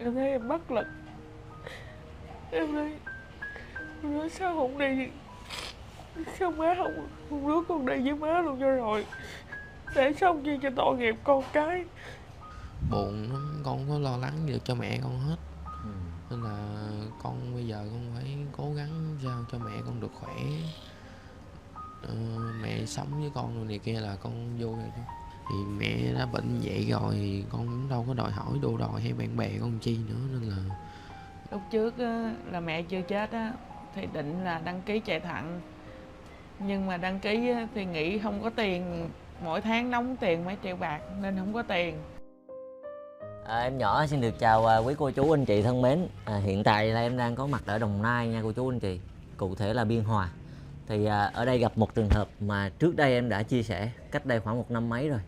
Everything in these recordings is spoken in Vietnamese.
Em thấy em bất lực. Em nói sao không đi, sao má không đứa con đi với má luôn cho rồi, để xong chi cho tội nghiệp con cái. Buồn lắm, con không có lo lắng được cho mẹ con hết. Nên là con bây giờ con phải cố gắng sao cho mẹ con được khỏe. Mẹ sống với con rồi này kia là con vui rồi chứ. Thì mẹ đã bệnh vậy rồi thì con cũng đâu có đòi hỏi đô đòi hay bạn bè con chi nữa, nên là Lúc trước á, là mẹ chưa chết á, thì định là đăng ký chạy thận. Nhưng mà đăng ký á, thì nghĩ không có tiền, mỗi tháng đóng tiền mấy triệu bạc nên không có tiền. Em nhỏ xin được chào quý cô chú anh chị thân mến. Hiện tại là em đang có mặt ở Đồng Nai nha cô chú anh chị, cụ thể là Biên Hòa. Thì ở đây gặp một trường hợp mà trước đây em đã chia sẻ cách đây khoảng 1 năm mấy rồi.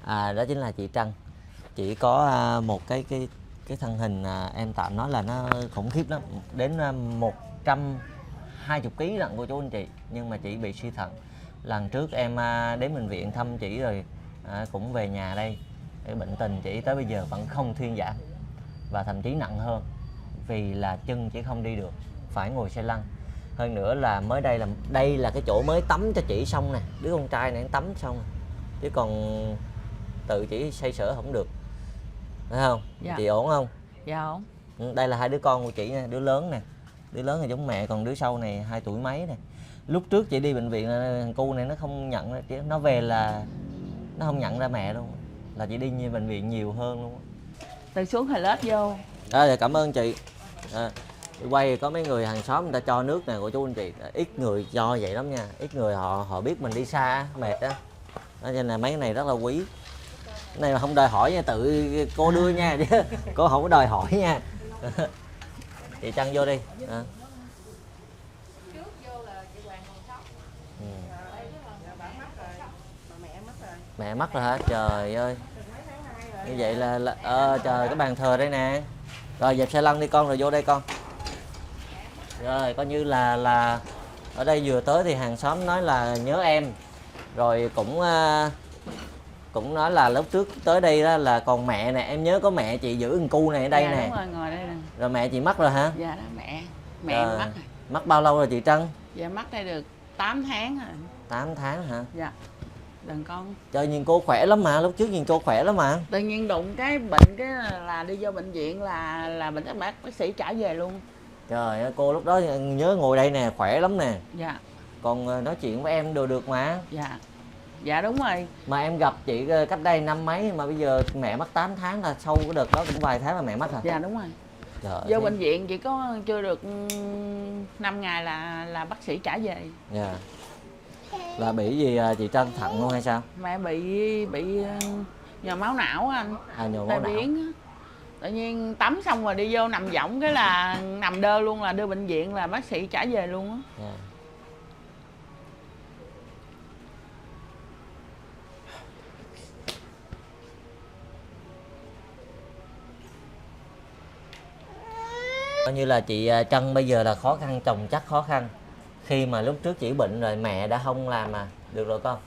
Đó chính là chị Trân. Chỉ có một cái thân hình em tạm nói là nó khủng khiếp lắm, đến 120 kg lận cô chú anh chị, nhưng mà chị bị suy thận. Lần trước em đến bệnh viện thăm chị rồi, cũng về nhà đây. Cái bệnh tình chị tới bây giờ vẫn không thuyên giảm, và thậm chí nặng hơn, vì là chân chỉ không đi được, phải ngồi xe lăn. Hơn nữa là mới đây là cái chỗ mới tắm cho chị xong nè, đứa con trai này tắm xong, chứ còn tự chỉ xoay sở không được, thấy không? Dạ. Chị ổn không? Dạ ổn. Đây là hai đứa con của chị nè, đứa lớn nè, đứa lớn thì giống mẹ, còn đứa sau này 2 tuổi mấy nè. Lúc trước chị đi bệnh viện thằng cu này nó không nhận, nó về là nó không nhận ra mẹ luôn, là chị đi như bệnh viện nhiều hơn luôn. Từ xuống hơi lết vô. Dạ, cảm ơn chị. Quay có mấy người hàng xóm người ta cho nước nè của chú anh chị, ít người cho vậy lắm nha, ít người họ biết mình đi xa mệt á, cho nên là mấy cái này rất là quý. Cái này mà không đòi hỏi nha, tự cô đưa nha, chứ cô không có đòi hỏi nha. Chị Trân vô đi. Mẹ mất rồi hả? Trời ơi, như vậy là trời, cái bàn thờ đây nè. Rồi dẹp xe lăn đi con, rồi vô đây con. Rồi coi như là ở đây vừa tới thì hàng xóm nói là nhớ em, rồi cũng nói là lúc trước tới đây đó là còn mẹ nè, em nhớ có mẹ chị giữ thằng cu này ở đây Dạ, nè. đúng rồi, ngồi đây nè. Rồi mẹ chị mất rồi hả? Dạ đó, mẹ em mất rồi. Mất bao lâu rồi chị Trân? Dạ mất đây được 8 tháng rồi. 8 tháng hả? Dạ. Đừng con. Trời, nhìn cô khỏe lắm mà, lúc trước nhìn cô khỏe lắm mà. Tự nhiên đụng cái bệnh cái là đi vô bệnh viện, là bác sĩ trả về luôn. Trời ơi, cô lúc đó nhớ ngồi đây nè, khỏe lắm nè. Dạ. Còn nói chuyện với em đều được mà. Dạ. Dạ đúng rồi. Mà em gặp chị cách đây năm mấy mà bây giờ mẹ mất 8 tháng, là sau cái đợt đó cũng vài tháng là mẹ mất hả? Dạ đúng rồi. Trời Vô bệnh viện chỉ có chưa được 5 ngày là bác sĩ trả về. Dạ. Là bị gì chị Trân, thận luôn hay sao? Mẹ bị nhồi máu não anh. Nhồi máu não. Biến. Tự nhiên tắm xong rồi đi vô nằm võng cái là nằm đơ luôn, là đưa bệnh viện là bác sĩ trả về luôn á. Dạ. Coi như là chị Trân bây giờ là khó khăn chồng chất khó khăn. Khi mà lúc trước chị bệnh rồi mẹ đã không làm mà. Được rồi con.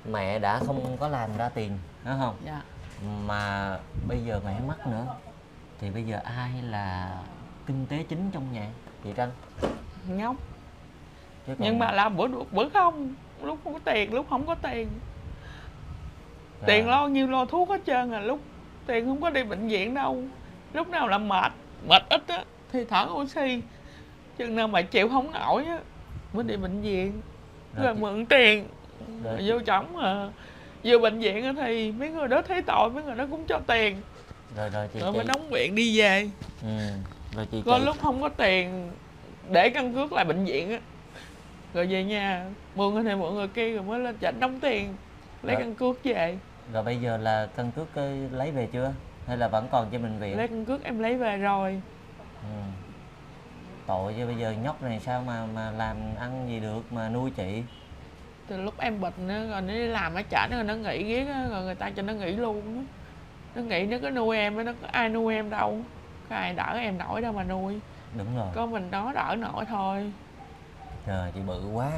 Mẹ đã không có làm ra tiền, đúng không? Dạ. Mà bây giờ mẹ mất nữa, thì bây giờ ai là kinh tế chính trong nhà? Chị Trân? Nhóc. Chứ còn... Nhưng mà làm bữa được bữa không, lúc không có tiền, lúc không có tiền. Dạ. Tiền lo nhiêu lo thuốc hết trơn à, lúc tiền không có đi bệnh viện đâu. Lúc nào là mệt ít á thì thở oxy, chừng nào mà chịu không nổi á mới đi bệnh viện. Rồi mượn tiền rồi vô trỏng mà vô bệnh viện á thì mấy người đó thấy tội, mấy người đó cũng cho tiền. Rồi chị mới đóng viện đi về. Rồi chị có lúc không có tiền để căn cước lại bệnh viện á, rồi về nhà mượn người này mượn người kia, rồi mới lên chảnh đóng tiền lấy căn cước về. Rồi bây giờ là căn cước lấy về chưa? Hay là vẫn còn trên bệnh viện? Lấy căn cước em lấy về rồi. Tội chứ, bây giờ nhóc này sao mà làm ăn gì được mà nuôi chị? Từ lúc em bệnh á, rồi nó đi làm ở chợ nó nghỉ ghét á, rồi người ta cho nó nghỉ luôn á. Nó nghĩ nó cứ nuôi em á, nó có ai nuôi em đâu, có ai đỡ em nổi đâu mà nuôi. Đúng rồi. Có mình đó đỡ nổi thôi. Trời, chị bự quá,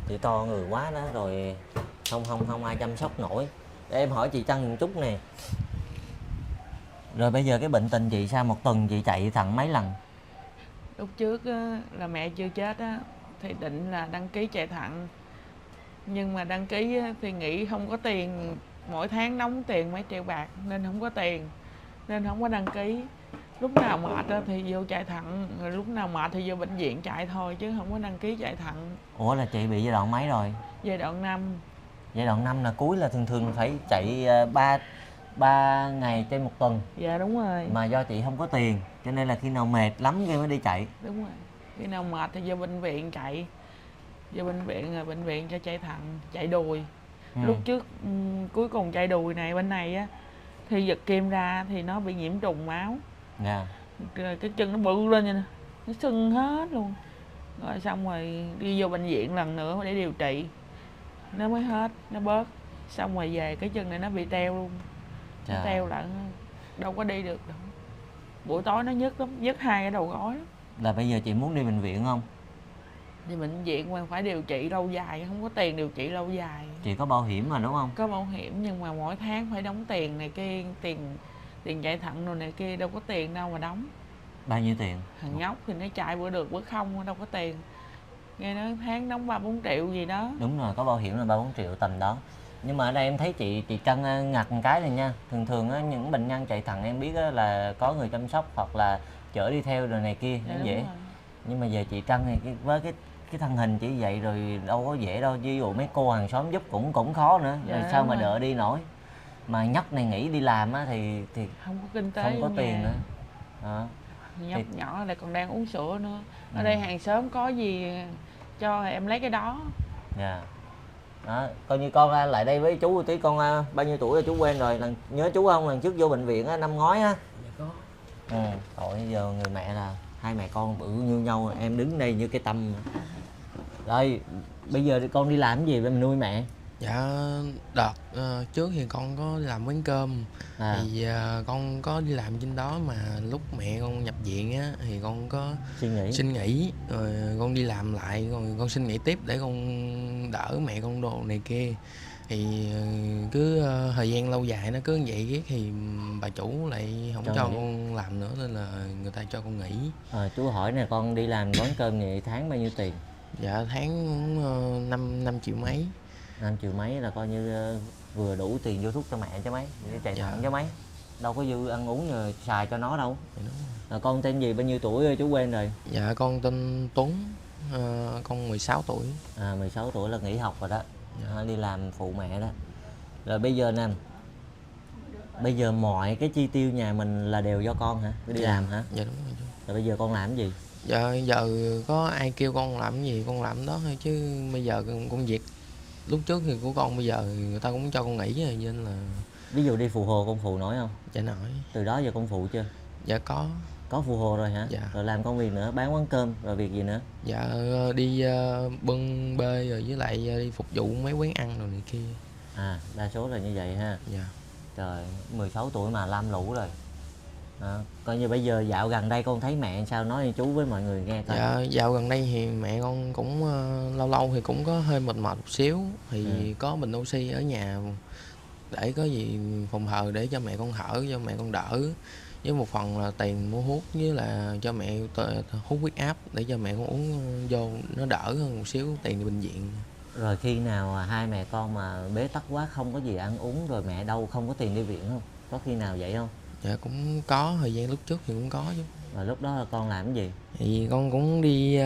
chị to người quá đó, rồi không ai chăm sóc nổi. Để em hỏi chị Trân một chút nè. Rồi bây giờ cái bệnh tình chị sao, một tuần chị chạy thận mấy lần? Lúc trước á, là mẹ chưa chết á, thì định là đăng ký chạy thận. Nhưng mà đăng ký á, thì nghĩ không có tiền, mỗi tháng đóng tiền mấy triệu bạc nên không có tiền, nên không có đăng ký. Lúc nào mệt á, thì vô chạy thận, rồi lúc nào mệt thì vô bệnh viện chạy thôi chứ không có đăng ký chạy thận. Ủa là chị bị giai đoạn mấy rồi? Giai đoạn 5. Giai đoạn 5 là cuối, là thường thường phải chạy 3 ngày trên một tuần. Dạ đúng rồi. Mà do chị không có tiền cho nên là khi nào mệt lắm cái mới đi chạy. Đúng rồi. Khi nào mệt thì vô bệnh viện chạy. Vô bệnh viện rồi bệnh viện cho chạy thận, chạy đùi. Lúc trước cuối cùng chạy đùi này bên này á, thì giật kim ra thì nó bị nhiễm trùng máu. Dạ. Rồi cái chân nó bự lên vậy nè, nó sưng hết luôn. Rồi xong rồi đi vô bệnh viện lần nữa để điều trị, nó mới hết, nó bớt. Xong rồi về cái chân này nó bị teo luôn. Nó Trời. teo lại, đâu có đi được đâu. Buổi tối nó nhức lắm, nhức hai cái đầu gối lắm. Là bây giờ chị muốn đi bệnh viện không? Đi bệnh viện mà phải điều trị lâu dài, không có tiền điều trị lâu dài. Chị có bảo hiểm mà đúng không? Có bảo hiểm nhưng mà mỗi tháng phải đóng tiền này kia, tiền chạy thận rồi này kia, đâu có tiền đâu mà đóng. Bao nhiêu tiền? Thằng nhóc thì nó chạy bữa được bữa không, đâu có tiền. Nghe nói tháng đóng 3-4 triệu gì đó. Đúng rồi, có bảo hiểm là 3-4 triệu tầm đó. Nhưng mà ở đây em thấy chị Trân ngặt một cái này nha. Thường thường á, những bệnh nhân chạy thận em biết á, là có người chăm sóc hoặc là chở đi theo rồi này kia, Dạ, nó đúng dễ. rồi. Nhưng mà giờ chị Trân này với cái thân hình chị vậy rồi đâu có dễ đâu. Ví dụ mấy cô hàng xóm giúp cũng khó nữa. Dạ, Rồi sao đúng mà rồi. đỡ đi nổi. Mà nhóc này nghỉ đi làm á thì Không có kinh tế không có trong tiền nhà. nữa. Đó. Nhóc Thì- nhỏ lại còn đang uống sữa nữa. Ở đây hàng xóm có gì cho em lấy cái đó. Dạ. Đó, coi như con lại đây với chú tí. Con bao nhiêu tuổi rồi chú quen rồi, nhớ chú không? Lần trước vô bệnh viện á, năm ngoái á. Dạ có. Tội giờ người mẹ là hai mẹ con bự như nhau, em đứng đây như cái tâm. Rồi bây giờ con đi làm cái gì để mình nuôi mẹ? Dạ đợt trước thì con có làm quán cơm. Thì con có đi làm trên đó mà lúc mẹ con nhập viện á thì con có Suy nghĩ. xin nghỉ, rồi con đi làm lại, rồi con xin nghỉ tiếp để con đỡ mẹ con đồ này kia. Thì cứ thời gian lâu dài nó cứ vậy ghét thì bà chủ lại không Cho cho nghỉ. con làm nữa nên là người ta cho con nghỉ. Chú hỏi nè, con đi làm quán cơm vậy tháng bao nhiêu tiền? Dạ tháng cũng 5 triệu mấy. 5 triệu mấy là coi như vừa đủ tiền vô thuốc cho mẹ chứ mấy, để chạy Dạ. thận chứ mấy. Đâu có dư ăn uống rồi xài cho nó đâu. Dạ, đúng rồi. Con tên gì, bao nhiêu tuổi rồi chú quên rồi? Dạ con tên Tuấn, con 16 tuổi. 16 tuổi là nghỉ học rồi đó. Dạ. Đi làm phụ mẹ đó. Rồi bây giờ nè, bây giờ mọi cái chi tiêu nhà mình là đều do con hả? Cứ đi làm hả? Dạ đúng rồi chú. Rồi bây giờ con làm cái gì? Dạ giờ có ai kêu con làm cái gì con làm đó thôi, chứ bây giờ công việc lúc trước thì của con bây giờ người ta cũng cho con nghỉ rồi nên là. Ví dụ đi phụ hồ con phụ nổi không? Dạ nổi. Từ đó giờ con phụ chưa? Dạ có. Có phụ hồ rồi hả? Dạ. Rồi làm công việc nữa, bán quán cơm, rồi việc gì nữa? Dạ đi bưng bê rồi với lại đi phục vụ mấy quán ăn rồi này kia. Đa số là như vậy ha. Dạ. Trời, 16 tuổi mà lam lũ rồi. Coi như bây giờ dạo gần đây con thấy mẹ sao, nói với chú với mọi người nghe coi. Dạ dạo gần đây thì mẹ con cũng lâu lâu thì cũng có hơi mệt mệt một xíu, thì có bình oxy ở nhà để có gì phòng thờ để cho mẹ con thở, cho mẹ con đỡ, với một phần là tiền mua thuốc, với là cho mẹ hút huyết áp để cho mẹ con uống vô nó đỡ hơn một xíu tiền đi bệnh viện. Rồi khi nào hai mẹ con mà bế tắc quá không có gì ăn uống rồi mẹ đâu không có tiền đi viện không? Có khi nào vậy không? Dạ cũng có, thời gian lúc trước thì cũng có chứ. Và lúc đó là con làm cái gì? Thì con cũng đi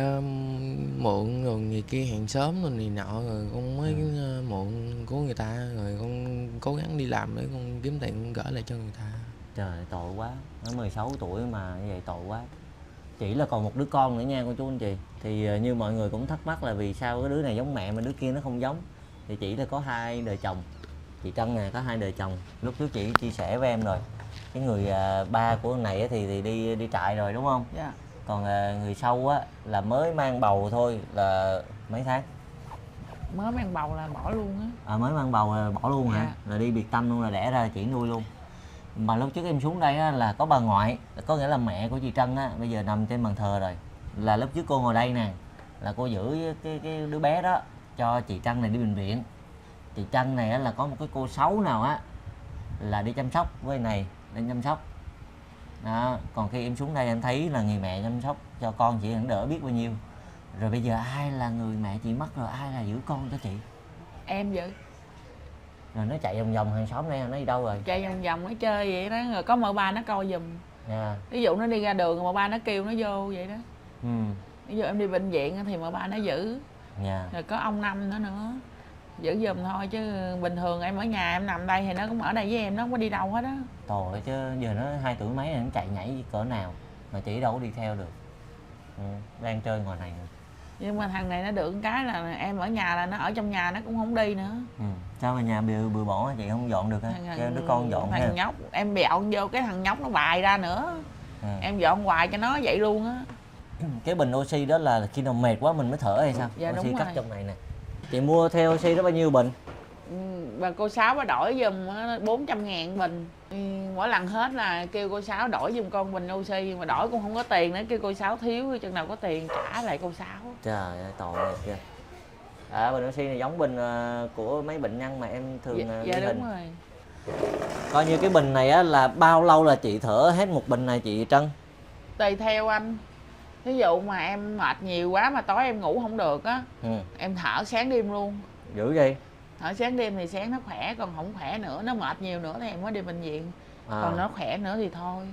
mượn rồi người kia hàng xóm rồi này nọ, rồi con mới mượn của người ta, rồi con cố gắng đi làm để con kiếm tiền gửi lại cho người ta. Trời, tội quá. Nó 16 tuổi mà như vậy tội quá. Chỉ là còn một đứa con nữa nha cô chú anh chị. Thì như mọi người cũng thắc mắc là vì sao cái đứa này giống mẹ mà đứa kia nó không giống. Thì chỉ là có hai đời chồng. Chị Trân nè có hai đời chồng. Lúc trước chị chia sẻ với em rồi. Cái người ba của con này thì đi trại rồi đúng không? Dạ. Còn người sau á là mới mang bầu thôi, là mấy tháng? Mới mang bầu là bỏ luôn á. Mới mang bầu là bỏ luôn hả? Dạ. Là đi biệt tâm luôn, là đẻ ra là chỉ nuôi luôn. Mà lúc trước em xuống đây á, là có bà ngoại, có nghĩa là mẹ của chị Trân á, bây giờ nằm trên bàn thờ rồi. Là lúc trước cô ngồi đây nè, là cô giữ cái đứa bé đó cho chị Trân này đi bệnh viện. Chị Trân này á, là có một cái cô xấu nào á là đi chăm sóc với này, đi chăm sóc. Đó, còn khi em xuống đây em thấy là người mẹ chăm sóc cho con chị vẫn đỡ biết bao nhiêu. Rồi bây giờ ai là người mẹ chị mất rồi, ai là giữ con cho chị? Em vậy. Rồi nó chạy vòng vòng hàng xóm này, nó đi đâu rồi? Chạy vòng vòng nó chơi vậy đó, rồi có mợ ba nó coi giùm. Dạ. Ví dụ nó đi ra đường mợ ba nó kêu nó vô vậy đó. Ừ. Ví dụ em đi bệnh viện thì mợ ba nó giữ. Dạ. Rồi có ông Năm nữa giữ giùm thôi, chứ bình thường em ở nhà em nằm đây thì nó cũng ở đây với em, nó không có đi đâu hết á. Tội chứ giờ nó 2 tuổi mấy rồi, nó chạy nhảy cỡ nào mà chị đâu có đi theo được. Ừ. Đang chơi ngoài này nữa. Nhưng mà thằng này nó được cái là em ở nhà là nó ở trong nhà nó cũng không đi nữa. Ừ. Sao mà nhà bừa bỏ chị không dọn được á? Cho đứa con dọn ha. Thằng nhóc em dọn vô cái thằng nhóc nó bài ra nữa. À. Em dọn hoài cho nó vậy luôn á. Cái bình oxy đó là khi nào mệt quá mình mới thở hay sao? Dạ, Oxy đúng cắt rồi. trong này nè. Chị mua theo oxy đó bao nhiêu bình? Bà cô Sáu bà đổi giùm 400.000 bình. Mỗi lần hết là kêu cô Sáu đổi giùm con bình oxy, mà đổi cũng không có tiền nữa, kêu cô Sáu thiếu, chừng nào có tiền trả lại cô Sáu. Trời ơi, tội nghiệp kìa. Bình oxy này giống bình của mấy bệnh nhân mà em thường Dạ ghi hình. đúng rồi. Coi như cái bình này á là bao lâu là chị thở hết một bình này chị Trân? Tùy theo anh. Ví dụ mà em mệt nhiều quá mà tối em ngủ không được á, em thở sáng đêm luôn. Dữ vậy? Thở sáng đêm thì sáng nó khỏe, còn không khỏe nữa, nó mệt nhiều nữa thì em mới đi bệnh viện. Còn nó khỏe nữa thì thôi.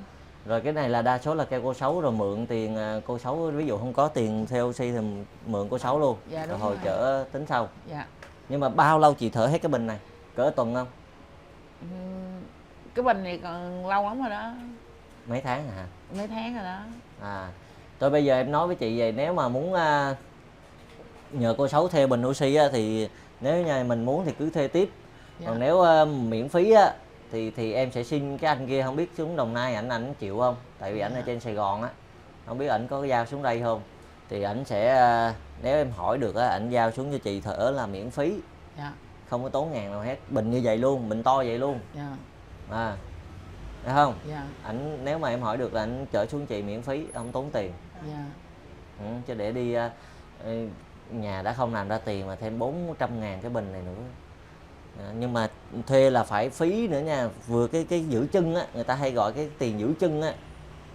Rồi cái này là đa số là kêu cô Sáu rồi mượn tiền cô Sáu, ví dụ không có tiền theo oxy thì mượn cô Sáu luôn. Dạ đúng rồi rồi. chở tính sau. Dạ. Nhưng mà bao lâu chị thở hết cái bình này? Cỡ tuần không? Cái bình này còn lâu lắm rồi đó. Mấy tháng hả? Mấy tháng rồi đó. Tôi bây giờ em nói với chị vậy, nếu mà muốn nhờ cô Sáu thuê bình oxy á, thì nếu nhà mình muốn thì cứ thuê tiếp. Dạ. Còn nếu miễn phí á thì em sẽ xin cái anh kia, không biết xuống Đồng Nai ảnh chịu không, tại vì ảnh ở trên Sài Gòn á, không biết ảnh có giao xuống đây không, thì ảnh sẽ nếu em hỏi được á, ảnh giao xuống cho chị thở là miễn phí. Dạ. Không có tốn ngàn nào hết, bình như vậy luôn, bình to vậy luôn. Dạ. Thấy không? Dạ. Ảnh nếu mà em hỏi được là ảnh chở xuống chị miễn phí, không tốn tiền. Dạ. Chứ để đi nhà đã không làm ra tiền mà thêm 400.000 cái bình này nữa. Nhưng mà thuê là phải phí nữa nha, vừa cái giữ chân á, người ta hay gọi cái tiền giữ chân á,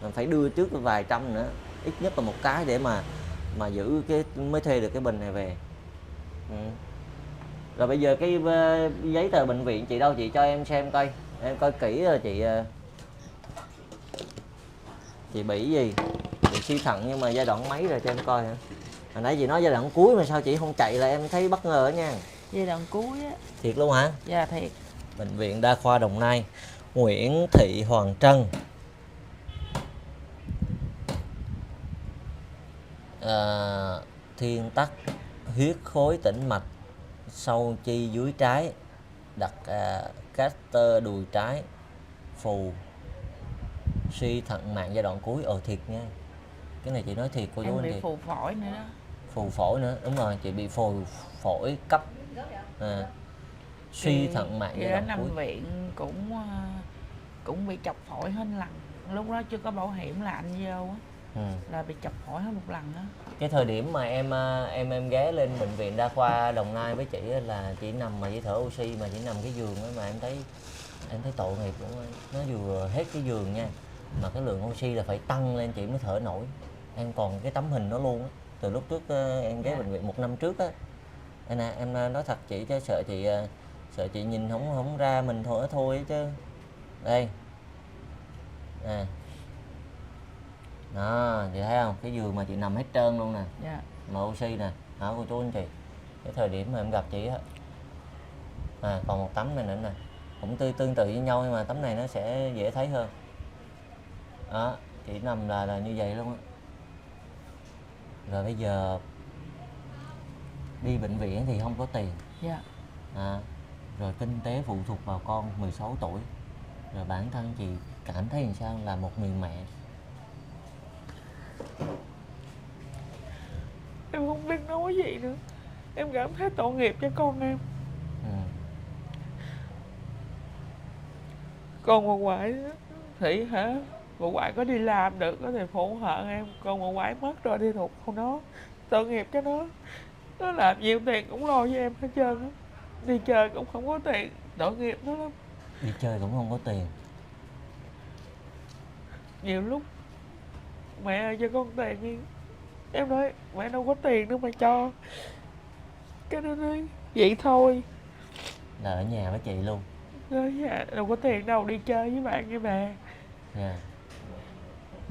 mình phải đưa trước vài trăm nữa, ít nhất là một cái để mà giữ cái mới thuê được cái bình này về. Rồi bây giờ cái giấy tờ bệnh viện chị đâu, chị cho em xem coi, em coi kỹ rồi chị bị gì? Bị suy thận nhưng mà giai đoạn mấy rồi cho em coi hả? Hồi nãy chị nói giai đoạn cuối mà sao chị không chạy là em thấy bất ngờ nha. Giai đoạn cuối á. Thiệt luôn hả? Dạ thiệt. Bệnh viện Đa khoa Đồng Nai, Nguyễn Thị Hoàng Trân. Thuyên tắc, huyết khối tĩnh mạch, sâu chi dưới trái, đặt caster đùi trái, phù, suy thận mạng giai đoạn cuối. Thiệt nha, cái này chị nói thiệt cô chú Em anh bị chị. phù phổi nữa đó. Phù phổi nữa, đúng rồi, chị bị phổi cấp. Suy thận mạng giai đoạn nằm cuối. viện cũng bị chọc phổi hết lần. Lúc đó chưa có bảo hiểm là anh vô á. Là bị chọc phổi hết một lần đó. Cái thời điểm mà em ghé lên bệnh viện Đa khoa Đồng Nai với chị là chị nằm mà chỉ thở oxy, mà chỉ nằm cái giường ấy, mà em thấy tội nghiệp luôn. Nó vừa hết cái giường nha, mà cái lượng oxy là phải tăng lên chị mới thở nổi. Em còn cái tấm hình đó luôn á, từ lúc trước em ghé bệnh viện 1 năm trước á. Em nói thật chị chứ sợ chị nhìn không ra mình thôi chứ. Đây đó, chị thấy không, cái giường mà chị nằm hết trơn luôn nè. Dạ. Mà oxy nè, hả cô chú anh chị. Cái thời điểm mà em gặp chị á, còn một tấm này nữa nè, cũng tương tự với nhau nhưng mà tấm này nó sẽ dễ thấy hơn. Đó, chị nằm là như vậy luôn á. Rồi bây giờ đi bệnh viện thì không có tiền. Dạ. Rồi kinh tế phụ thuộc vào con 16 tuổi. Rồi bản thân chị cảm thấy làm sao là một người mẹ? Em không biết nói gì nữa. Em cảm thấy tội nghiệp cho con em. Con bà ngoại thì bà ngoại có đi làm được có thể phụ trợ em. Con bà ngoại mất rồi đi thuộc con nó. Tội nghiệp cho nó làm nhiều tiền cũng lo với em hết trơn á. Đi chơi cũng không có tiền, tội nghiệp nó lắm. Đi chơi cũng không có tiền. Nhiều lúc mẹ ơi cho con tiền đi, em nói mẹ đâu có tiền đâu mà cho, cái nó nói vậy thôi. Là ở nhà với chị luôn. Nói dạ đâu có tiền đâu, đi chơi với bạn với bà. Dạ.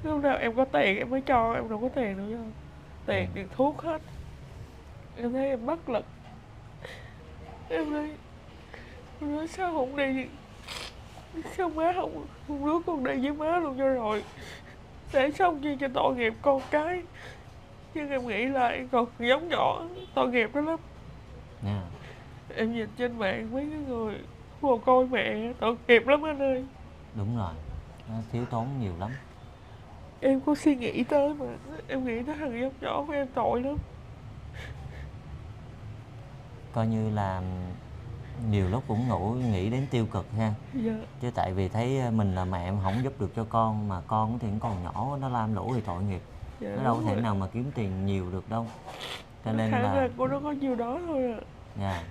Lúc nào em có tiền em mới cho, em đâu có tiền đâu cho. Tiền tiền thuốc hết. Em thấy em bất lực. Em nói sao không đi, sao má không đứa con đi với má luôn cho rồi, để xong chi cho tội nghiệp con cái. Nhưng em nghĩ là em còn giống nhỏ, tội nghiệp đó lắm. Dạ. Em nhìn trên mạng mấy cái người mồ côi mẹ tội nghiệp lắm anh ơi. Đúng rồi, nó thiếu thốn nhiều lắm. Em có suy nghĩ tới mà, em nghĩ tới thằng giống nhỏ của em tội lắm. Coi như là nhiều lúc cũng nghĩ đến tiêu cực ha. Dạ. Chứ tại vì thấy mình là mẹ em không giúp được cho con, mà con thì cũng còn nhỏ, nó lam lũ thì tội nghiệp. Dạ, Nó đâu có đúng thể rồi. nào mà kiếm tiền nhiều được đâu. Cho nên Khả là năng của nó có nhiêu đó thôi à. dạ.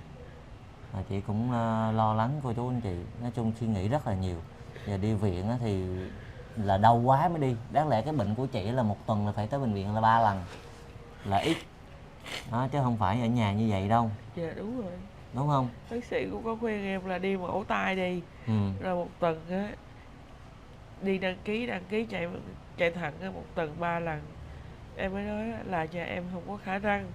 Và chị cũng lo lắng cô chú anh chị. Nói chung suy nghĩ rất là nhiều. Giờ đi viện á thì là đau quá mới đi. Đáng lẽ cái bệnh của chị là một tuần là phải tới bệnh viện là 3 lần, là ít đó, chứ không phải ở nhà như vậy đâu, Dạ đúng rồi. đúng không? Bác sĩ cũng có khuyên em là đi mổ tai đi, Ừ. rồi một tuần á đi đăng ký chạy thận á, một tuần 3 lần. Em mới nói là nhà em không có khả năng.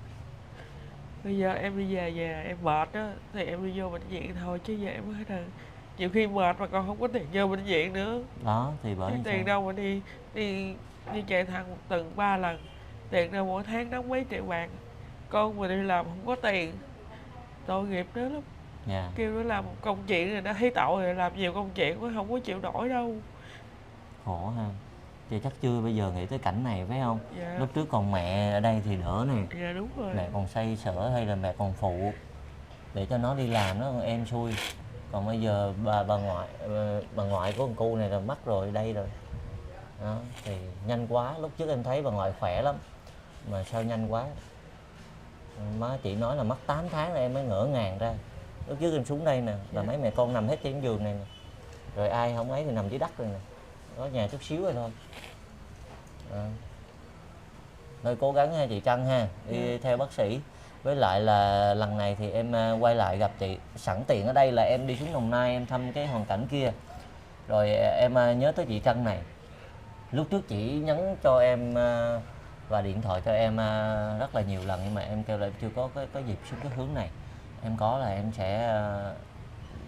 Bây giờ em đi về nhà em mệt á thì em đi vô bệnh viện thôi, chứ giờ em mới là nhiều khi mệt mà còn không có tiền vô bệnh viện nữa. Đó thì bởi Chứ sao? tiền đâu mà đi đi đi chạy thận một tuần 3 lần. Tiền đâu mỗi tháng đóng mấy triệu bạc. Con mà đi làm không có tiền, tội nghiệp nó lắm. Dạ. Kêu nó làm một công chuyện rồi nó thấy tội rồi làm nhiều công chuyện nó không có chịu nổi đâu. Khổ ha. Chị chắc chưa bây giờ nghĩ tới cảnh này phải không? Dạ. Lúc trước còn mẹ ở đây thì đỡ nè, Dạ đúng rồi. mẹ còn xoay sở hay là mẹ còn phụ để cho nó đi làm, nó còn êm xuôi. Còn bây giờ bà ngoại của con cu này là mất rồi, đây rồi. Đó thì nhanh quá. Lúc trước em thấy bà ngoại khỏe lắm mà sao nhanh quá. Má chị nói là mất 8 tháng là em mới ngỡ ngàng ra. Lúc trước em xuống đây nè là mấy mẹ con nằm hết trên giường này nè, rồi ai không ấy thì nằm dưới đất rồi nè, có nhà chút xíu rồi thôi. Thôi cố gắng ha chị Trân ha, đi theo bác sĩ. Với lại là lần này thì em quay lại gặp chị, sẵn tiện ở đây là em đi xuống Đồng Nai em thăm cái hoàn cảnh kia, rồi em nhớ tới chị Trân này. Lúc trước chị nhắn cho em và điện thoại cho em rất là nhiều lần, nhưng mà em kêu là em chưa có dịp xuống cái hướng này. Em có là em sẽ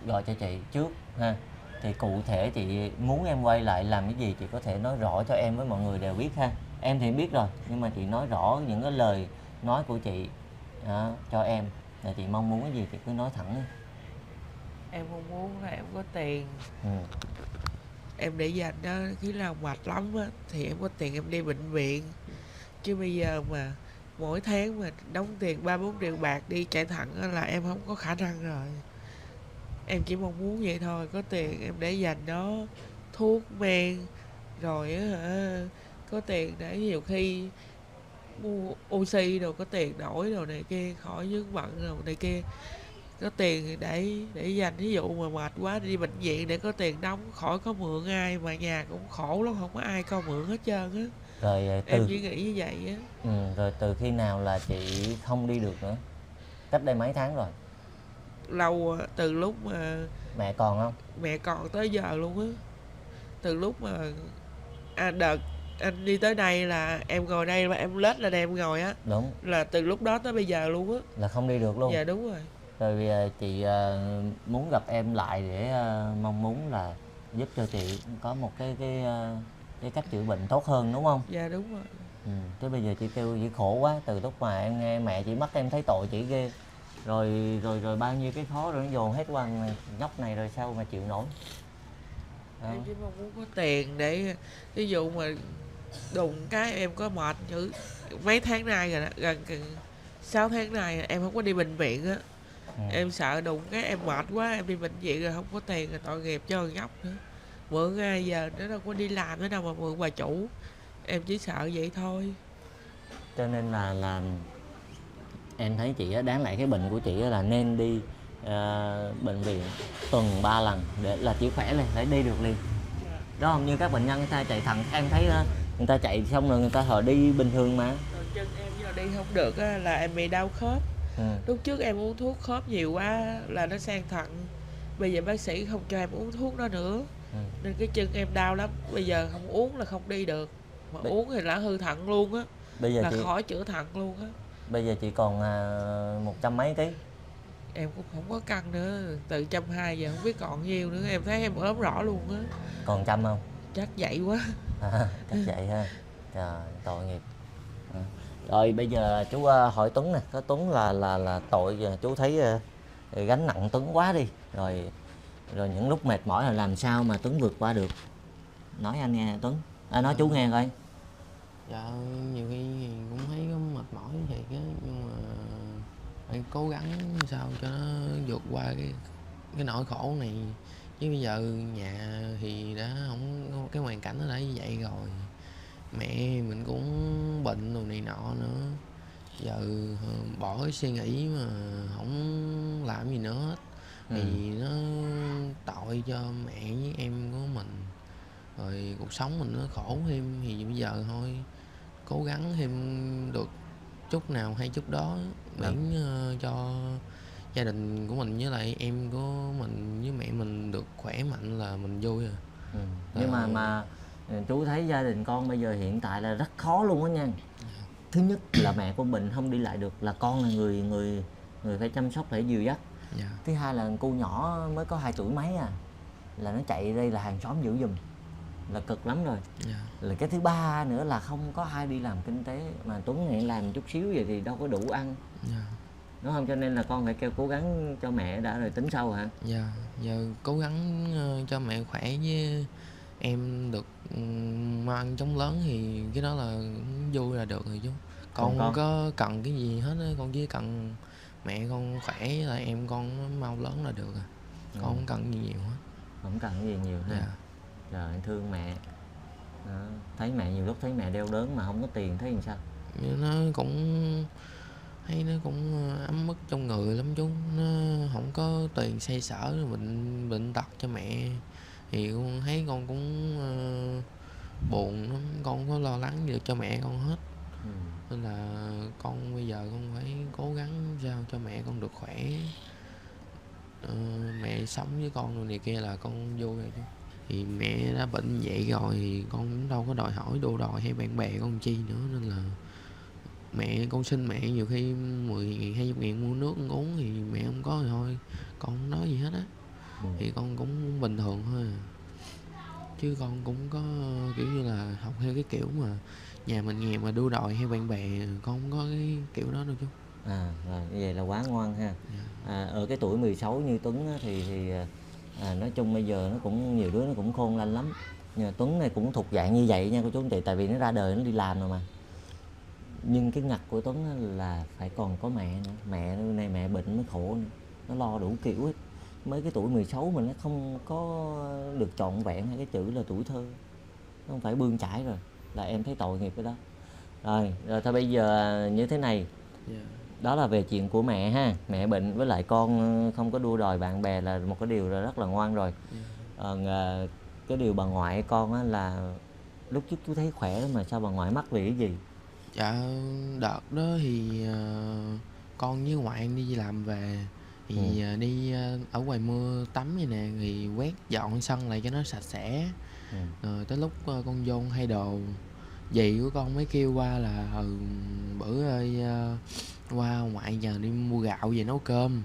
gọi cho chị trước ha. Thì cụ thể chị muốn em quay lại làm cái gì, chị có thể nói rõ cho em với mọi người đều biết ha. Em thì biết rồi, nhưng mà chị nói rõ những cái lời nói của chị cho em, là chị mong muốn cái gì chị cứ nói thẳng đi. Em mong muốn là em có tiền, Ừ. em để dành đó, khi nào mệt lắm á thì em có tiền em đi bệnh viện. Chứ bây giờ mà mỗi tháng mà đóng tiền 3-4 triệu bạc đi chạy thận á là em không có khả năng rồi. Em chỉ mong muốn vậy thôi, có tiền em để dành đó, thuốc men, rồi á hả, có tiền để nhiều khi mua oxy rồi, có tiền đổi rồi này kia, khỏi vướng bận rồi này kia. Có tiền để dành, ví dụ mà mệt quá đi bệnh viện để có tiền đóng, khỏi có mượn ai, mà nhà cũng khổ lắm, không có ai cho mượn hết trơn á. Rồi Em chỉ nghĩ như vậy á. rồi từ khi nào là chị không đi được nữa? Cách đây mấy tháng rồi? Lâu từ lúc mà Mẹ còn không? mẹ còn tới giờ luôn á. Từ lúc mà đợt anh đi tới đây là em ngồi đây mà em lết lên em ngồi á, Đúng, là từ lúc đó tới bây giờ luôn á. là không đi được luôn. Dạ đúng rồi. Rồi chị muốn gặp em lại để mong muốn là giúp cho chị có một cái cách chữa bệnh tốt hơn, đúng không? Dạ đúng rồi. Chứ bây giờ chị kêu chị khổ quá, từ lúc mà em nghe mẹ chị mất em thấy tội chị ghê. Rồi bao nhiêu cái khó rồi nó dồn hết qua nhóc này, rồi sao mà chịu nổi. Đó. Em chỉ mong muốn có tiền để ví dụ mà đụng cái em có mệt chứ mấy tháng nay rồi đó, gần 6 tháng nay em không có đi bệnh viện á. Em sợ đụng cái em mệt quá em đi bệnh viện rồi không có tiền rồi tội nghiệp cho con nhóc nữa. Mượn ai giờ nó đâu có đi làm nữa đâu mà mượn bà chủ. Em chỉ sợ vậy thôi. Cho nên là em thấy chị đáng lẽ cái bệnh của chị là nên đi bệnh viện tuần 3 lần để là chị khỏe lên, để đi được liền. Đó không, như các bệnh nhân người ta chạy thận em thấy người ta chạy xong rồi người ta hồi đi bình thường mà. Rồi chân em giờ đi không được á, là em bị đau khớp. Ừ. Lúc trước em uống thuốc khớp nhiều quá là nó sang thận. Bây giờ bác sĩ không cho em uống thuốc đó nữa. Ừ. Nên cái chân em đau lắm. Bây giờ không uống là không đi được. Mà uống thì là hư thận luôn á. Bây giờ Là chị khỏi chữa thận luôn á. bây giờ chị còn 100 mấy ký. Em cũng không có cân nữa. Từ 120 giờ không biết còn nhiêu nữa. Em thấy em ốm rõ luôn á. Còn trăm không? Chắc vậy quá. Chắc vậy ha. Trời, tội nghiệp. Rồi bây giờ chú hỏi Tuấn nè, có Tuấn là tội chú thấy gánh nặng Tuấn quá đi. Rồi những lúc mệt mỏi là làm sao mà Tuấn vượt qua được? Nói anh nghe Tuấn. Nói chú nghe coi. Dạ nhiều khi thì cũng thấy có mệt mỏi thiệt á, nhưng mà phải cố gắng sao cho nó vượt qua cái nỗi khổ này. Chứ bây giờ nhà thì đã không, cái hoàn cảnh nó đã như vậy rồi, mẹ mình cũng bệnh rồi này nọ nữa, giờ bỏ cái suy nghĩ mà không làm gì nữa hết thì nó tội cho mẹ với em của mình, rồi cuộc sống mình nó khổ thêm. Thì bây giờ thôi cố gắng thêm được chút nào hay chút đó, miễn cho gia đình của mình với lại em của mình với mẹ mình được khỏe mạnh là mình vui rồi. Nhưng mà chú thấy gia đình con bây giờ hiện tại là rất khó luôn á nha. Thứ nhất là mẹ của mình không đi lại được, là con là người phải chăm sóc, phải dìu dắt. Thứ hai là cô nhỏ mới có 2 tuổi mấy là nó chạy đây là hàng xóm giữ giùm, là cực lắm rồi. Là cái thứ ba nữa là không có ai đi làm kinh tế, mà Tuấn này làm chút xíu vậy thì đâu có đủ ăn. Đúng không? Cho nên là con phải kêu cố gắng cho mẹ đã rồi tính sau hả? Dạ, giờ cố gắng cho mẹ khỏe với em được mang chóng lớn thì cái đó là vui là được rồi chứ. Con không có cần cái gì hết á, con chỉ cần mẹ con khỏe với lại em con nó mau lớn là được rồi. Con không cần gì nhiều hết. Không cần cái gì nhiều ha. Dạ. Trời, thương mẹ. Đó. Thấy mẹ nhiều lúc thấy mẹ đeo đớn mà không có tiền thấy làm sao? Nó cũng thấy nó cũng ấm ức trong người lắm chú, nó không có tiền xoay sở bệnh tật cho mẹ thì con thấy con cũng buồn lắm, con không có lo lắng gì được cho mẹ con hết. Nên là con bây giờ con phải cố gắng sao cho mẹ con được khỏe, mẹ sống với con rồi này kia là con vui rồi chứ. Thì mẹ đã bệnh vậy rồi thì con cũng đâu có đòi hỏi đua đòi hay bạn bè con chi nữa, nên là mẹ con xin mẹ nhiều khi 10.000 20.000 mua nước uống thì mẹ không có thì thôi, con không nói gì hết á. Thì con cũng bình thường thôi chứ con cũng có kiểu như là học theo cái kiểu mà nhà mình nghèo mà đua đòi hay bạn bè, con không có cái kiểu đó đâu chú. Rồi như vậy là quá ngoan ha. Ở cái tuổi 16 như Tuấn á, thì nói chung bây giờ nó cũng nhiều đứa nó cũng khôn lanh lắm, nhưng mà Tuấn này cũng thuộc dạng như vậy nha cô chú anh chị, tại vì nó ra đời nó đi làm rồi mà. Nhưng cái ngặt của Tuấn là phải còn có mẹ nữa, mẹ này mẹ bệnh mới khổ nữa, nó lo đủ kiểu hết. Mới cái tuổi 16 mình nó không có được trọn vẹn hay cái chữ là tuổi thơ, nó không phải bươn chải rồi, là em thấy tội nghiệp cái đó. Rồi thôi bây giờ như thế này, đó là về chuyện của mẹ ha, mẹ bệnh với lại con không có đua đòi bạn bè là một cái điều rất là ngoan rồi. Cái điều bà ngoại con á là lúc trước chú thấy khỏe mà sao bà ngoại mắc vì cái gì? Dạ đợt đó thì con với ngoại đi làm về thì đi ở ngoài mưa tắm vậy nè, thì quét dọn sân lại cho nó sạch sẽ. Rồi tới lúc con vô thay đồ, dì của con mới kêu qua là bữa ơi qua ngoại giờ đi mua gạo về nấu cơm.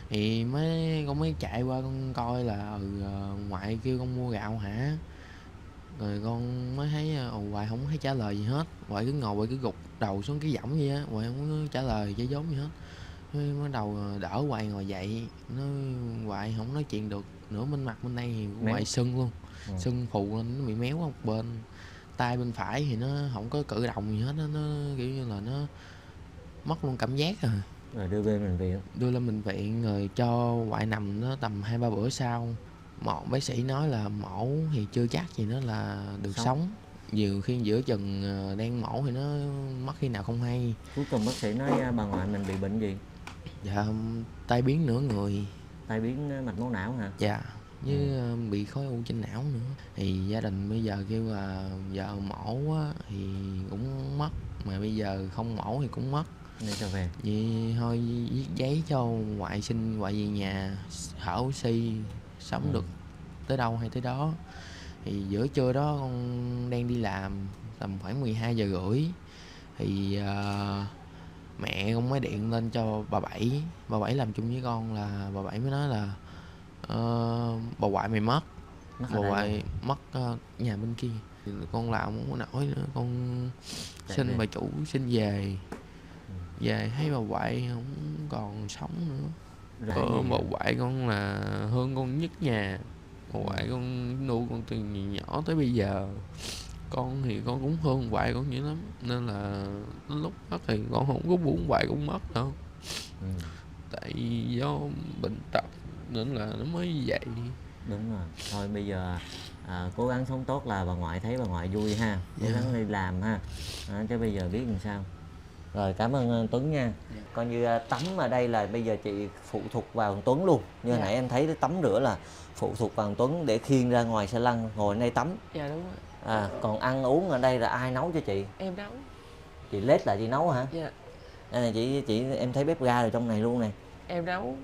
Thì con mới chạy qua con coi là ngoại kêu con mua gạo hả. Rồi con mới thấy Hoài không thấy trả lời gì hết, Hoài cứ ngồi cứ gục đầu xuống cái võng vậy á, Hoài không có trả lời trái vốn gì hết. Mới đầu đỡ Hoài ngồi dậy, nó Hoài không nói chuyện được nữa, bên mặt bên đây thì Hoài sưng luôn, sưng phù lên, nó bị méo một bên, tay bên phải thì nó không có cử động gì hết, nó kiểu như là nó mất luôn cảm giác rồi. Rồi đưa lên bệnh viện rồi cho Hoài nằm nó tầm 2-3 bữa sau. Bác sĩ nói là mổ thì chưa chắc gì nó là được sống. Nhiều khi giữa chừng đang mổ thì nó mất khi nào không hay. Cuối cùng bác sĩ nói bà ngoại mình bị bệnh gì? Dạ tai biến nửa người. Tai biến mạch máu não hả? Dạ. với bị khối u trên não nữa. Thì gia đình bây giờ kêu là giờ mổ á, thì cũng mất, mà bây giờ không mổ thì cũng mất. Để cho về. Vậy thôi viết giấy cho ngoại sinh ngoại về nhà thở oxy sống được tới đâu hay tới đó. Thì giữa trưa đó con đang đi làm tầm khoảng 12 giờ rưỡi thì mẹ con mới điện lên cho bà Bảy làm chung với con, là bà Bảy mới nói là bà ngoại mày mất. Mất Bà ở đây ngoại luôn. mất nhà bên kia. Thì con làm không có nổi nữa, con Chạy xin về. bà chủ xin về. Về thấy bà ngoại không còn sống nữa. Rồi gì Bà vậy? ngoại con là hơn con nhất nhà. Bà ngoại con nuôi con từ nhỏ tới bây giờ. Con thì con cũng thương ngoại con dữ lắm, nên là lúc mất thì con không có muốn ngoại con mất đâu. Tại do bệnh tật nên là nó mới như vậy. Đúng rồi. Thôi bây giờ cố gắng sống tốt là bà ngoại thấy bà ngoại vui ha, cố gắng đi làm ha. Chứ bây giờ biết làm sao. Rồi cảm ơn Tuấn nha. Coi như tắm ở đây là bây giờ chị phụ thuộc vào Tuấn luôn. Như hồi nãy em thấy cái tắm rửa là phụ thuộc vào Tuấn để khiêng ra ngoài xe lăn ngồi ở đây tắm. Dạ đúng rồi. Còn ăn uống ở đây là ai nấu cho chị? Em nấu. Chị lết lại chị nấu hả? Dạ. Đây này chị em thấy bếp ga ở trong này luôn nè. Em nấu.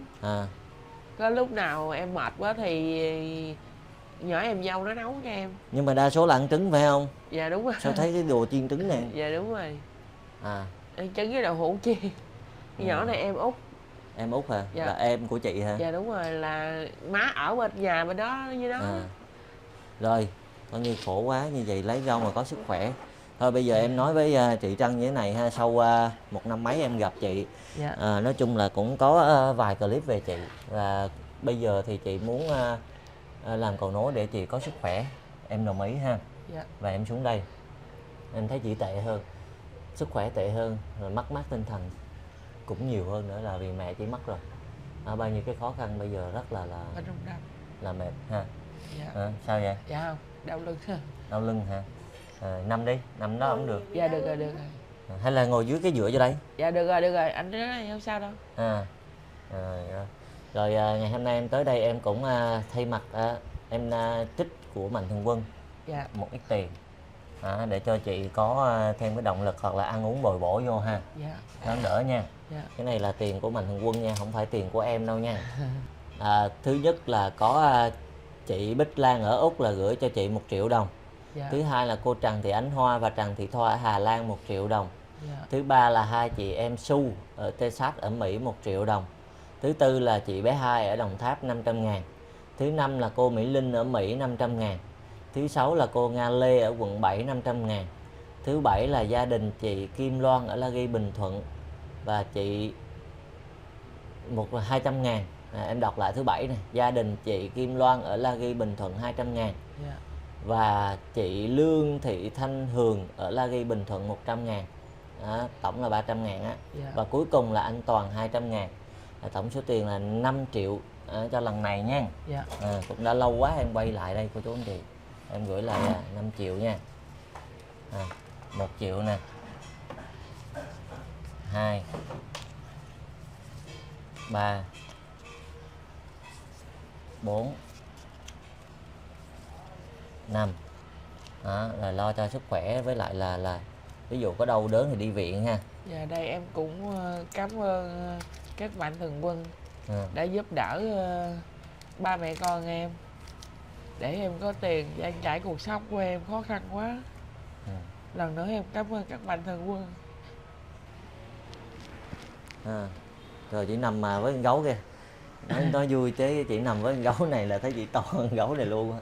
Có lúc nào em mệt quá thì nhỏ em dâu nó nấu cho em. Nhưng mà đa số là ăn trứng phải không? Dạ đúng rồi. Sao thấy cái đồ chiên trứng này? Dạ đúng rồi. Ăn trứng với đậu hũ chiên. Nhỏ này em út. Em út hả? Dạ. Là em của chị hả? Dạ đúng rồi, là má ở bên nhà bên đó như đó. Rồi, coi như khổ quá như vậy lấy rau mà có sức khỏe. Thôi bây giờ em nói với chị Trân như thế này ha, sau 1 năm mấy em gặp chị. Nói chung là cũng có vài clip về chị, và bây giờ thì chị muốn làm cầu nối để chị có sức khỏe. Em đồng ý ha. Và em xuống đây em thấy chị tệ hơn, sức khỏe tệ hơn, rồi mất mát tinh thần cũng nhiều hơn nữa, là vì mẹ chị mất rồi. Bao nhiêu cái khó khăn bây giờ rất là mệt ha. Sao vậy? Dạ không, đau lưng. Đau lưng hả? Nằm đi, nằm đó cũng được. Dạ được rồi. Hay là ngồi dưới cái dựa vô đây? Dạ được rồi, anh nói không sao đâu. Rồi ngày hôm nay em tới đây em cũng thay mặt em trích của Mạnh Thường Quân một ít tiền để cho chị có thêm cái động lực hoặc là ăn uống bồi bổ vô ha. Nó đỡ nha. Cái này là tiền của Mạnh Thường Quân nha, không phải tiền của em đâu nha. Thứ nhất là có chị Bích Lan ở Úc là gửi cho chị 1 triệu đồng. Thứ hai là cô Trần Thị Ánh Hoa và Trần Thị Thoa ở Hà Lan 1 triệu đồng. Thứ ba là hai chị em Su ở Texas ở Mỹ 1 triệu đồng. Thứ tư là chị bé Hai ở Đồng Tháp 500.000. Thứ năm là cô Mỹ Linh ở Mỹ 500.000. Thứ sáu là cô Nga Lê ở quận 7 500.000. Thứ bảy là gia đình chị Kim Loan ở La Ghi Bình Thuận và chị 200.000. Em đọc lại thứ bảy này, gia đình chị Kim Loan ở La Ghi Bình Thuận 200.000. Và chị Lương Thị Thanh Hường ở La Ghi Bình Thuận 100.000. Tổng là 300.000 á. Và cuối cùng là anh Toàn 200.000. Tổng số tiền là 5 triệu cho lần này nha. Cũng đã lâu quá em quay lại đây cô chú anh chị. Em gửi lại 5 triệu nha. 1 triệu nè, 2 3 4 5. Là lo cho sức khỏe, với lại là ví dụ có đau đớn thì đi viện ha. Dạ đây em cũng cảm ơn các Mạnh Thường Quân đã giúp đỡ ba mẹ con em, để em có tiền trang trải cuộc sống của em khó khăn quá. Lần nữa em cảm ơn các Mạnh Thường Quân. Rồi chị nằm mà với con gấu kia, nói vui chứ chị nằm với con gấu này là thấy chị to con gấu này luôn á.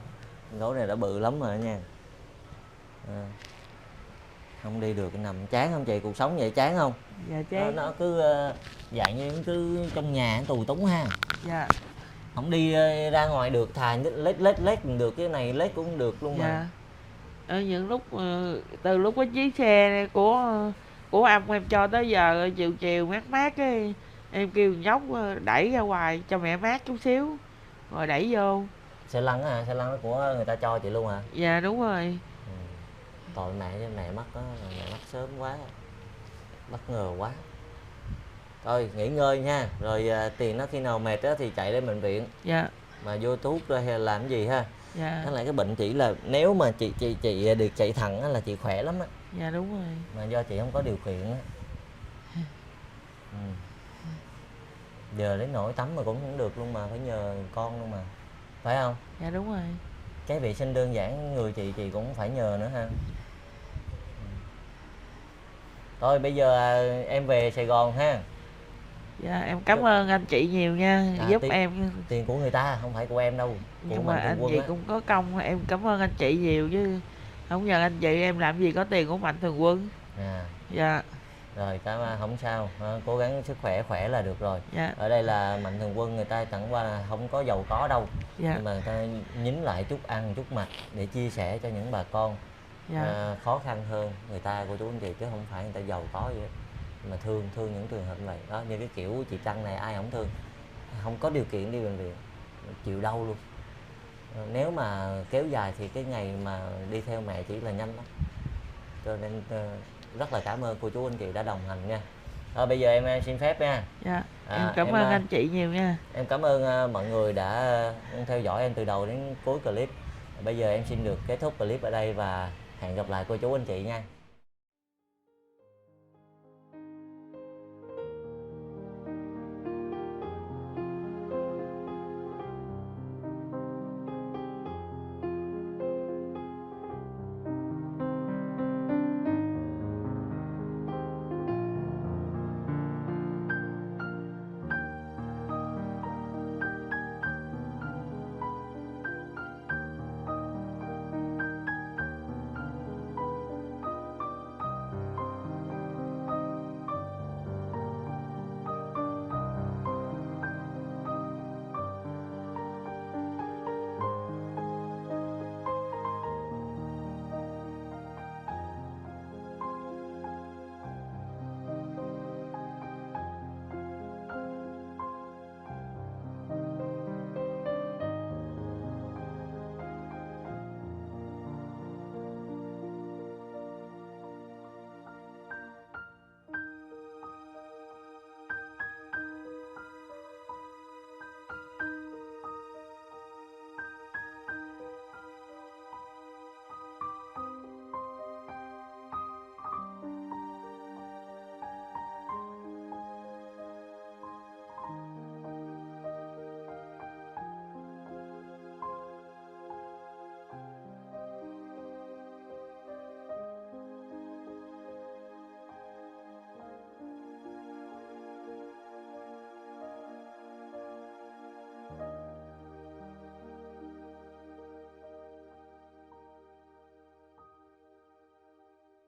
Con gấu này đã bự lắm rồi đó nha. Không đi được, nằm chán không chị? Cuộc sống vậy chán không? Dạ chán. Nó cứ dạng như cứ trong nhà tù túng ha. Dạ. Không đi ra ngoài được, thà lết được, cái này lết cũng được luôn mà. Ở những lúc từ lúc có chiếc xe này của ông em cho tới giờ chiều mát mát cái em kêu nhóc đẩy ra ngoài cho mẹ mát chút xíu rồi đẩy vô. Xe lăn á hả? Xe lăn của người ta cho chị luôn hả? Dạ đúng rồi. Tội mẹ, chứ mẹ mất đó, mẹ mất sớm quá, bất ngờ quá. Thôi nghỉ ngơi nha, rồi tiền nó khi nào mệt đó thì chạy lên bệnh viện. mà vô thuốc rồi hay là làm cái gì ha. Dạ. Với lại cái bệnh chị là nếu mà chị được chạy thận á là chị khỏe lắm á, Dạ đúng rồi. mà do chị không có điều kiện á. Giờ đến nổi tắm mà cũng không được luôn mà phải nhờ con luôn mà, phải không? Dạ đúng rồi. Cái vệ sinh đơn giản người chị cũng phải nhờ nữa ha. Thôi bây giờ em về Sài Gòn ha. Dạ em cảm ơn anh chị nhiều nha, giúp tiền, em. tiền của người ta không phải của em đâu, của Nhưng mà Mạnh Thường anh Quân chị á. cũng có công, em cảm ơn anh chị nhiều chứ không nhờ anh chị em làm gì có tiền của Mạnh Thường Quân. Dạ. Rồi không sao, cố gắng sức khỏe là được rồi. Dạ. Ở đây là Mạnh Thường Quân người ta chẳng qua là không có giàu có đâu. Dạ. Nhưng mà người ta nhín lại chút ăn chút mặc để chia sẻ cho những bà con khó khăn hơn người ta, cô chú anh chị, chứ không phải người ta giàu có vậy đó. Mà thương những trường hợp này đó, như cái kiểu chị Trăng này ai không thương, không có điều kiện đi bệnh viện chịu đau luôn. Nếu mà kéo dài thì cái ngày mà đi theo mẹ chỉ là nhanh lắm. Cho nên rất là cảm ơn cô chú anh chị đã đồng hành nha. Bây giờ em xin phép nha. Dạ. Em cảm ơn anh chị nhiều nha. Em cảm ơn mọi người đã theo dõi em từ đầu đến cuối clip. Bây giờ em xin được kết thúc clip ở đây và hẹn gặp lại cô chú anh chị nha.